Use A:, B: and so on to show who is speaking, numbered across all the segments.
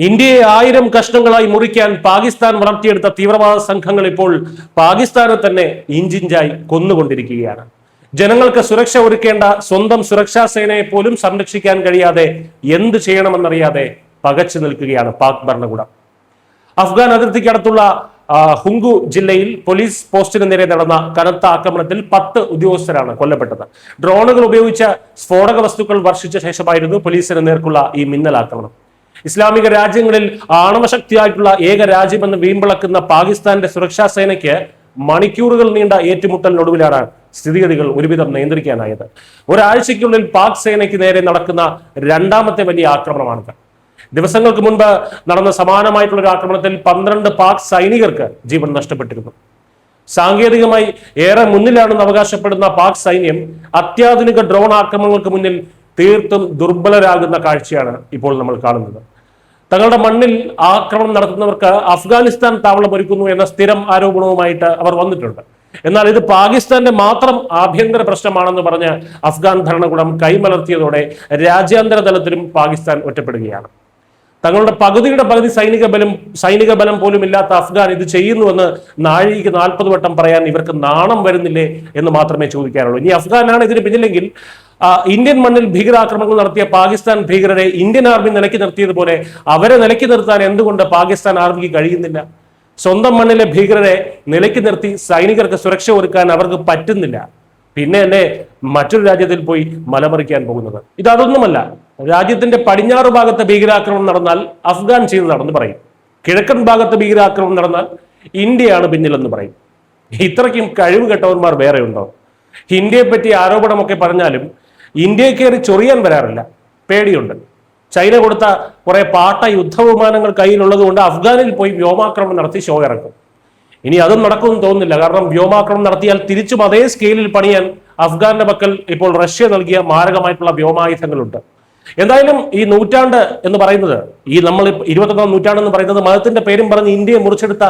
A: ഇന്ത്യയെ 1000 കഷ്ണങ്ങളായി മുറിക്കാൻ പാകിസ്ഥാൻ വളർത്തിയെടുത്ത തീവ്രവാദ സംഘങ്ങൾ ഇപ്പോൾ പാകിസ്ഥാനെ തന്നെ ഇഞ്ചിഞ്ചായി കൊന്നുകൊണ്ടിരിക്കുകയാണ്. ജനങ്ങൾക്ക് സുരക്ഷ ഒരുക്കേണ്ട സ്വന്തം സുരക്ഷാ സേനയെ പോലും സംരക്ഷിക്കാൻ കഴിയാതെ എന്ത് ചെയ്യണമെന്നറിയാതെ പകച്ചു നിൽക്കുകയാണ് പാക് ഭരണകൂടം. അഫ്ഗാൻ അതിർത്തിക്കടുത്തുള്ള ഹുങ്കു ജില്ലയിൽ പോലീസ് പോസ്റ്റിന് നേരെ നടന്ന കനത്ത ആക്രമണത്തിൽ 10 ഉദ്യോഗസ്ഥരാണ് കൊല്ലപ്പെട്ടത്. ഡ്രോണുകൾ ഉപയോഗിച്ച സ്ഫോടക വസ്തുക്കൾ വർഷിച്ച ശേഷമായിരുന്നു പോലീസിന് നേർക്കുള്ള ഈ മിന്നൽ ആക്രമണം. ഇസ്ലാമിക രാജ്യങ്ങളിൽ ആണവശക്തിയായിട്ടുള്ള ഏക രാജ്യമെന്ന് വീമ്പിളക്കുന്ന പാകിസ്ഥാന്റെ സുരക്ഷാ സേനയ്ക്ക് മണിക്കൂറുകൾ നീണ്ട ഏറ്റുമുട്ടലിനൊടുവിലാണ് സ്ഥിതിഗതികൾ ഒരുവിധം നിയന്ത്രിക്കാനായത്. ഒരാഴ്ചയ്ക്കുള്ളിൽ പാക് സേനയ്ക്ക് നേരെ നടക്കുന്ന രണ്ടാമത്തെ വലിയ ആക്രമണമാണിത്. ദിവസങ്ങൾക്ക് മുൻപ് നടന്ന സമാനമായിട്ടുള്ള ഒരു ആക്രമണത്തിൽ 12 പാക് സൈനികർക്ക് ജീവൻ നഷ്ടപ്പെട്ടിരുന്നു. സാങ്കേതികമായി ഏറെ മുന്നിലാണെന്ന് അവകാശപ്പെടുന്ന പാക് സൈന്യം അത്യാധുനിക ഡ്രോൺ ആക്രമണങ്ങൾക്ക് മുന്നിൽ തീർത്തും ദുർബലരാകുന്ന കാഴ്ചയാണ് ഇപ്പോൾ നമ്മൾ കാണുന്നത്. തങ്ങളുടെ മണ്ണിൽ ആക്രമണം നടത്തുന്നവർക്ക് അഫ്ഗാനിസ്ഥാൻ താവളം ഒരുക്കുന്നു എന്ന സ്ഥിരം ആരോപണവുമായിട്ട് അവർ വന്നിട്ടുണ്ട്. എന്നാൽ ഇത് പാകിസ്ഥാന്റെ മാത്രം ആഭ്യന്തര പ്രശ്നമാണെന്ന് പറഞ്ഞ് അഫ്ഗാൻ ഭരണകൂടം കൈമലർത്തിയതോടെ രാജ്യാന്തര തലത്തിലും പാകിസ്ഥാൻ ഒറ്റപ്പെടുകയാണ്. തങ്ങളുടെ പകുതിയുടെ പകുതി സൈനിക ബലം പോലും ഇല്ലാത്ത അഫ്ഗാൻ ഇത് ചെയ്യുന്നുവെന്ന് നാഴികയ്ക്ക് 40 വട്ടം പറയാൻ ഇവർക്ക് നാണം വരുന്നില്ലേ എന്ന് മാത്രമേ ചോദിക്കാനുള്ളൂ. ഇനി അഫ്ഗാനാണ് ഇതിന് പിന്നിലെങ്കിൽ ഇന്ത്യൻ മണ്ണിൽ ഭീകരാക്രമണങ്ങൾ നടത്തിയ പാകിസ്ഥാൻ ഭീകരരെ ഇന്ത്യൻ ആർമി നിലയ്ക്ക് നിർത്തിയതുപോലെ അവരെ നിലയ്ക്ക് നിർത്താൻ എന്തുകൊണ്ട് പാകിസ്ഥാൻ ആർമിക്ക് കഴിയുന്നില്ല? സ്വന്തം മണ്ണിലെ ഭീകരരെ നിലയ്ക്ക് നിർത്തി സൈനികർക്ക് സുരക്ഷ ഒരുക്കാൻ അവർക്ക് പറ്റുന്നില്ല. പിന്നെ അല്ലേ മറ്റൊരു രാജ്യത്തിൽ പോയി മലമറിക്കാൻ പോകുന്നത്? ഇതൊന്നുമല്ല. രാജ്യത്തിന്റെ പടിഞ്ഞാറ് ഭാഗത്ത് ഭീകരാക്രമണം നടന്നാൽ അഫ്ഗാൻ ചെയ്തതാണെന്ന് പറയും. കിഴക്കൻ ഭാഗത്ത് ഭീകരാക്രമണം നടന്നാൽ ഇന്ത്യയാണ് പിന്നിലെന്ന് പറയും. ഇത്രയ്ക്കും കഴിവ് കെട്ടവന്മാർ വേറെ ഉണ്ടോ? ഇന്ത്യയെ പറ്റി ആരോപണമൊക്കെ പറഞ്ഞാലും ഇന്ത്യയെ കയറി ചൊറിയാൻ വരാറില്ല. പേടിയുണ്ട്. ചൈന കൊടുത്ത കുറെ പാട്ട യുദ്ധവിമാനങ്ങൾ കയ്യിലുള്ളത് കൊണ്ട് അഫ്ഗാനിൽ പോയി വ്യോമാക്രമണം നടത്തി ഷോ ഇറക്കും. ഇനി അതും നടക്കുമെന്ന് തോന്നുന്നില്ല. കാരണം വ്യോമാക്രമണം നടത്തിയാൽ തിരിച്ചും അതേ സ്കെയിലിൽ പണിയാൻ അഫ്ഗാന്റെ പക്കൽ ഇപ്പോൾ റഷ്യ നൽകിയ മാരകമായിട്ടുള്ള വ്യോമായുധങ്ങളുണ്ട്. എന്തായാലും ഈ നൂറ്റാണ്ട് എന്ന് പറയുന്നത്, ഈ നമ്മൾ 21ാം നൂറ്റാണ്ട് എന്ന് പറയുന്നത് മതത്തിന്റെ പേരും പറഞ്ഞ് ഇന്ത്യയെ മുറിച്ചെടുത്ത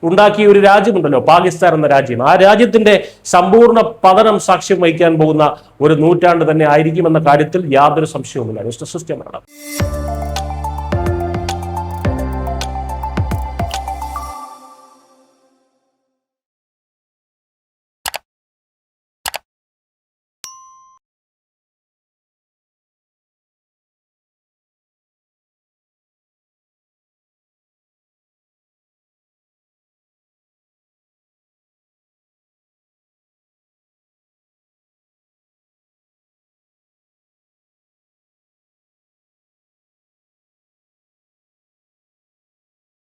A: ഉണ്ടാക്കിയ ഒരു രാജ്യമുണ്ടല്ലോ, പാകിസ്ഥാൻ എന്ന രാജ്യം. ആ രാജ്യത്തിന്റെ സമ്പൂർണ്ണ പതനം സാക്ഷ്യം വഹിക്കാൻ പോകുന്ന ഒരു നൂറ്റാണ്ട് തന്നെ ആയിരിക്കുമെന്ന കാര്യത്തിൽ യാതൊരു സംശയവുമില്ല.